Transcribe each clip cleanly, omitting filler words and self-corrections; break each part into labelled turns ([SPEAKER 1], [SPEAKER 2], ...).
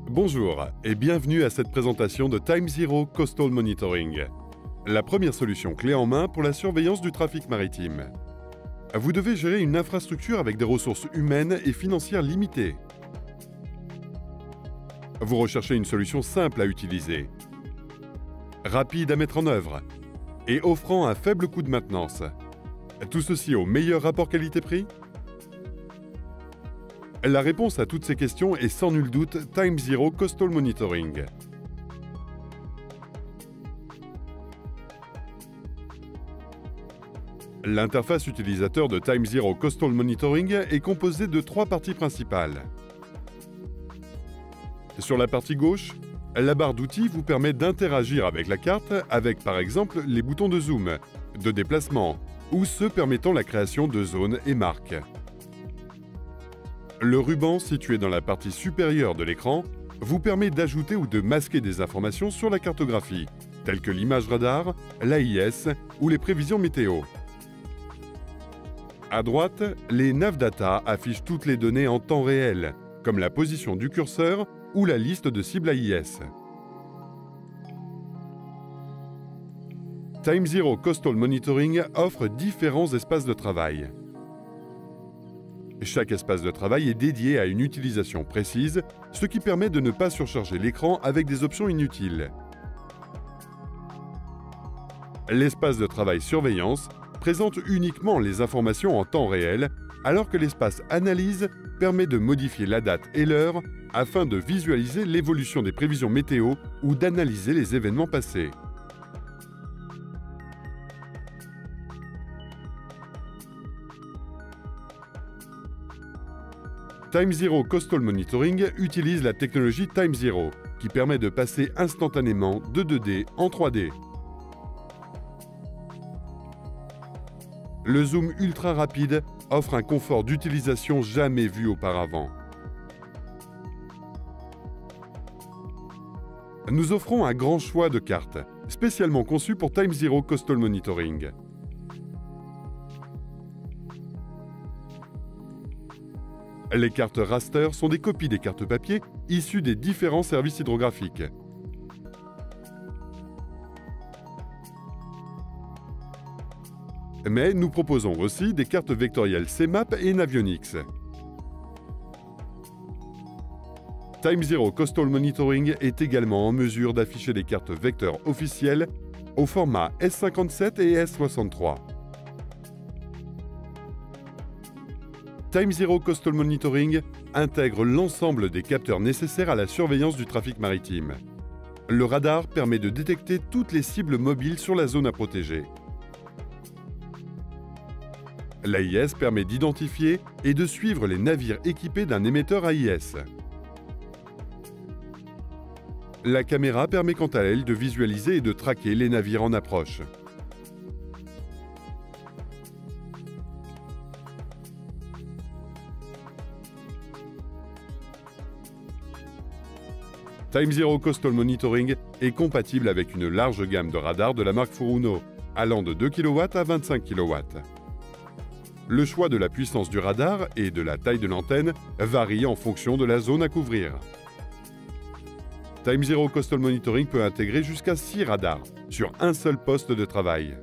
[SPEAKER 1] Bonjour et bienvenue à cette présentation de Time Zero Coastal Monitoring, la première solution clé en main pour la surveillance du trafic maritime. Vous devez gérer une infrastructure avec des ressources humaines et financières limitées. Vous recherchez une solution simple à utiliser, rapide à mettre en œuvre et offrant un faible coût de maintenance. Tout ceci au meilleur rapport qualité-prix? La réponse à toutes ces questions est sans nul doute Time Zero Coastal Monitoring. L'interface utilisateur de Time Zero Coastal Monitoring est composée de trois parties principales. Sur la partie gauche, la barre d'outils vous permet d'interagir avec la carte avec par exemple les boutons de zoom, de déplacement ou ceux permettant la création de zones et marques. Le ruban situé dans la partie supérieure de l'écran vous permet d'ajouter ou de masquer des informations sur la cartographie, telles que l'image radar, l'AIS ou les prévisions météo. À droite, les Navdata affichent toutes les données en temps réel, comme la position du curseur ou la liste de cibles AIS. Time Zero Coastal Monitoring offre différents espaces de travail. Chaque espace de travail est dédié à une utilisation précise, ce qui permet de ne pas surcharger l'écran avec des options inutiles. L'espace de travail surveillance présente uniquement les informations en temps réel, alors que l'espace analyse permet de modifier la date et l'heure afin de visualiser l'évolution des prévisions météo ou d'analyser les événements passés. Time Zero Coastal Monitoring utilise la technologie Time Zero, qui permet de passer instantanément de 2D en 3D. Le zoom ultra rapide offre un confort d'utilisation jamais vu auparavant. Nous offrons un grand choix de cartes, spécialement conçues pour Time Zero Coastal Monitoring. Les cartes raster sont des copies des cartes papier issues des différents services hydrographiques. Mais nous proposons aussi des cartes vectorielles CMAP et Navionics. Time Zero Coastal Monitoring est également en mesure d'afficher des cartes vecteurs officielles au format S57 et S63. Time Zero Coastal Monitoring intègre l'ensemble des capteurs nécessaires à la surveillance du trafic maritime. Le radar permet de détecter toutes les cibles mobiles sur la zone à protéger. L'AIS permet d'identifier et de suivre les navires équipés d'un émetteur AIS. La caméra permet quant à elle de visualiser et de traquer les navires en approche. Time Zero Coastal Monitoring est compatible avec une large gamme de radars de la marque Furuno, allant de 2 kW à 25 kW. Le choix de la puissance du radar et de la taille de l'antenne varie en fonction de la zone à couvrir. Time Zero Coastal Monitoring peut intégrer jusqu'à 6 radars sur un seul poste de travail.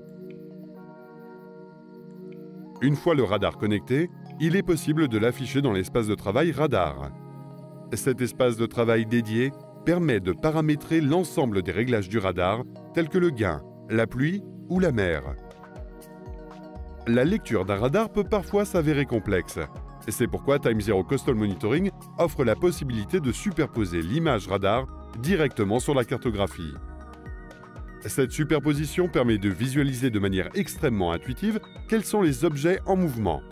[SPEAKER 1] Une fois le radar connecté, il est possible de l'afficher dans l'espace de travail radar. Cet espace de travail dédié permet de paramétrer l'ensemble des réglages du radar, tels que le gain, la pluie ou la mer. La lecture d'un radar peut parfois s'avérer complexe. C'est pourquoi Time Zero Coastal Monitoring offre la possibilité de superposer l'image radar directement sur la cartographie. Cette superposition permet de visualiser de manière extrêmement intuitive quels sont les objets en mouvement.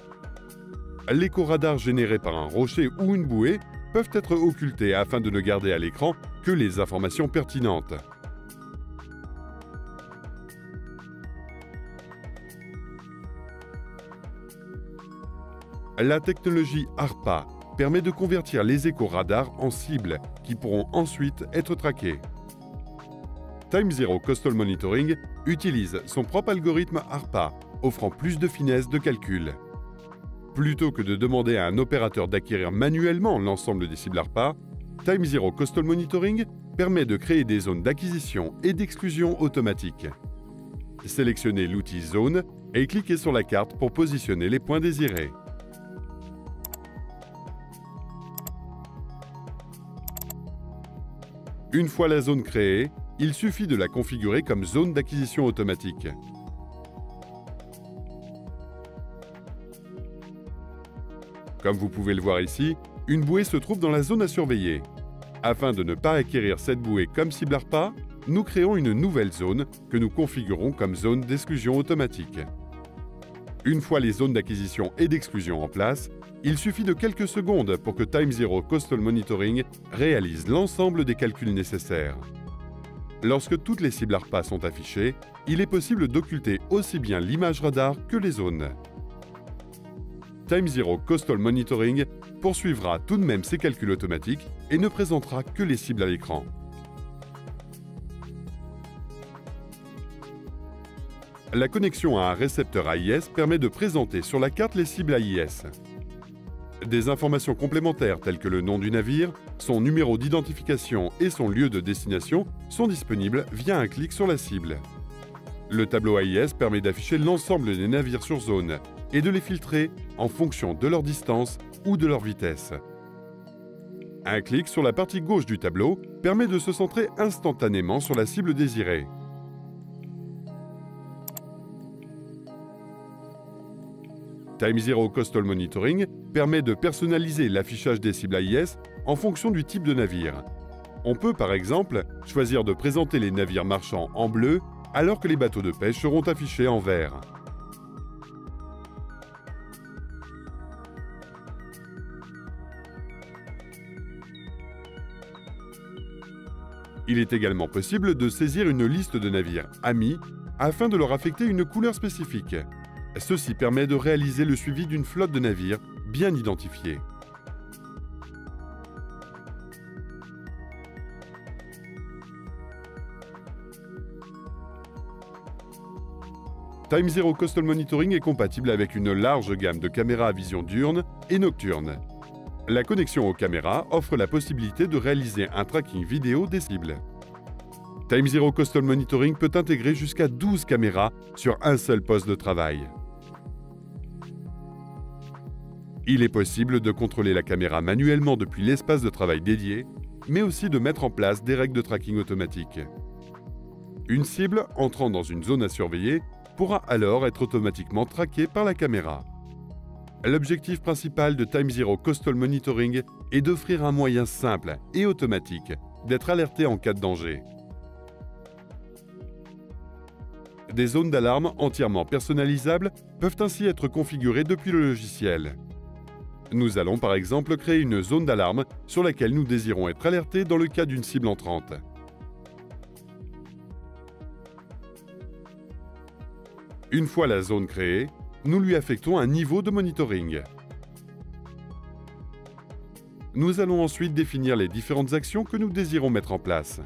[SPEAKER 1] L'écho-radar généré par un rocher ou une bouée peuvent être occultés afin de ne garder à l'écran que les informations pertinentes. La technologie ARPA permet de convertir les échos radars en cibles qui pourront ensuite être traquées. Time Zero Coastal Monitoring utilise son propre algorithme ARPA, offrant plus de finesse de calcul. Plutôt que de demander à un opérateur d'acquérir manuellement l'ensemble des cibles ARPA, Time Zero Coastal Monitoring permet de créer des zones d'acquisition et d'exclusion automatiques. Sélectionnez l'outil Zone et cliquez sur la carte pour positionner les points désirés. Une fois la zone créée, il suffit de la configurer comme zone d'acquisition automatique. Comme vous pouvez le voir ici, une bouée se trouve dans la zone à surveiller. Afin de ne pas acquérir cette bouée comme cible ARPA, nous créons une nouvelle zone que nous configurons comme zone d'exclusion automatique. Une fois les zones d'acquisition et d'exclusion en place, il suffit de quelques secondes pour que Time Zero Coastal Monitoring réalise l'ensemble des calculs nécessaires. Lorsque toutes les cibles ARPA sont affichées, il est possible d'occulter aussi bien l'image radar que les zones. Time Zero Coastal Monitoring poursuivra tout de même ses calculs automatiques et ne présentera que les cibles à l'écran. La connexion à un récepteur AIS permet de présenter sur la carte les cibles AIS. Des informations complémentaires telles que le nom du navire, son numéro d'identification et son lieu de destination sont disponibles via un clic sur la cible. Le tableau AIS permet d'afficher l'ensemble des navires sur zone et de les filtrer en fonction de leur distance ou de leur vitesse. Un clic sur la partie gauche du tableau permet de se centrer instantanément sur la cible désirée. Time Zero Coastal Monitoring permet de personnaliser l'affichage des cibles AIS en fonction du type de navire. On peut par exemple choisir de présenter les navires marchands en bleu alors que les bateaux de pêche seront affichés en vert. Il est également possible de saisir une liste de navires amis afin de leur affecter une couleur spécifique. Ceci permet de réaliser le suivi d'une flotte de navires bien identifiée. Time Zero Coastal Monitoring est compatible avec une large gamme de caméras à vision diurne et nocturne. La connexion aux caméras offre la possibilité de réaliser un tracking vidéo des cibles. Time Zero Coastal Monitoring peut intégrer jusqu'à 12 caméras sur un seul poste de travail. Il est possible de contrôler la caméra manuellement depuis l'espace de travail dédié, mais aussi de mettre en place des règles de tracking automatique. Une cible entrant dans une zone à surveiller pourra alors être automatiquement traquée par la caméra. L'objectif principal de Time Zero Coastal Monitoring est d'offrir un moyen simple et automatique d'être alerté en cas de danger. Des zones d'alarme entièrement personnalisables peuvent ainsi être configurées depuis le logiciel. Nous allons par exemple créer une zone d'alarme sur laquelle nous désirons être alertés dans le cas d'une cible entrante. Une fois la zone créée, nous lui affectons un niveau de monitoring. Nous allons ensuite définir les différentes actions que nous désirons mettre en place.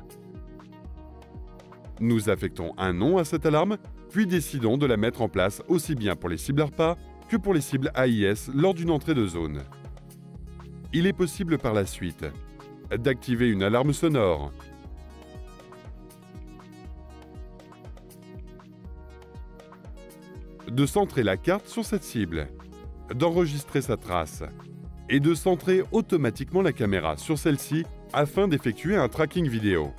[SPEAKER 1] Nous affectons un nom à cette alarme, puis décidons de la mettre en place aussi bien pour les cibles ARPA que pour les cibles AIS lors d'une entrée de zone. Il est possible par la suite d'activer une alarme sonore, de centrer la carte sur cette cible, d'enregistrer sa trace et de centrer automatiquement la caméra sur celle-ci afin d'effectuer un tracking vidéo.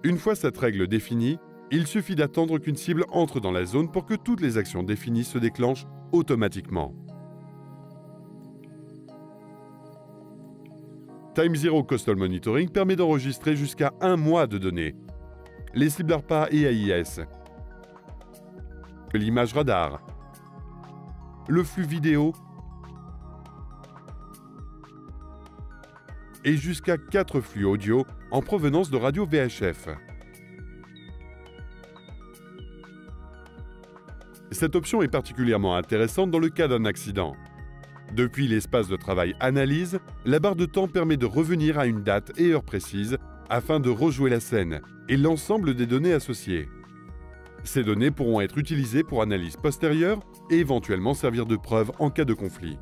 [SPEAKER 1] Une fois cette règle définie, il suffit d'attendre qu'une cible entre dans la zone pour que toutes les actions définies se déclenchent automatiquement. Time Zero Coastal Monitoring permet d'enregistrer jusqu'à 1 mois de données. Les cibles ARPA et AIS, l'image radar, le flux vidéo et jusqu'à 4 flux audio en provenance de radio VHF. Cette option est particulièrement intéressante dans le cas d'un accident. Depuis l'espace de travail Analyse, la barre de temps permet de revenir à une date et heure précise afin de rejouer la scène et l'ensemble des données associées. Ces données pourront être utilisées pour analyse postérieure et éventuellement servir de preuve en cas de conflit.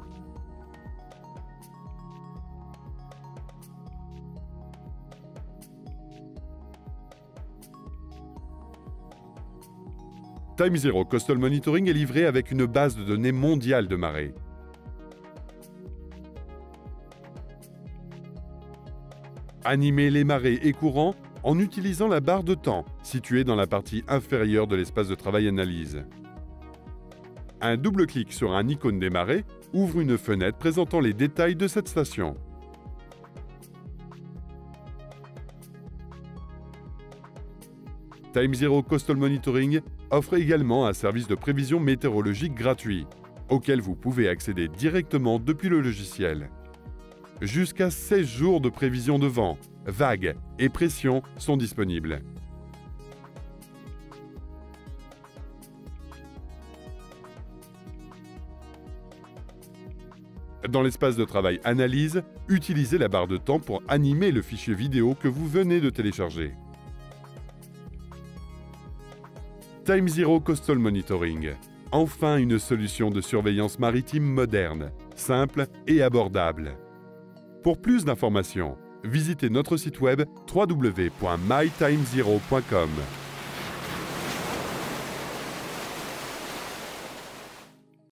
[SPEAKER 1] TimeZero Coastal Monitoring est livré avec une base de données mondiale de marée. Animez les marées et courants en utilisant la barre de temps située dans la partie inférieure de l'espace de travail analyse. Un double clic sur un icône des marées ouvre une fenêtre présentant les détails de cette station. TimeZero Coastal Monitoring offre également un service de prévision météorologique gratuit, auquel vous pouvez accéder directement depuis le logiciel. Jusqu'à 16 jours de prévision de vent, vagues et pression sont disponibles. Dans l'espace de travail Analyse, utilisez la barre de temps pour animer le fichier vidéo que vous venez de télécharger. TimeZero Coastal Monitoring. Enfin une solution de surveillance maritime moderne, simple et abordable. Pour plus d'informations, visitez notre site web www.mytimezero.com.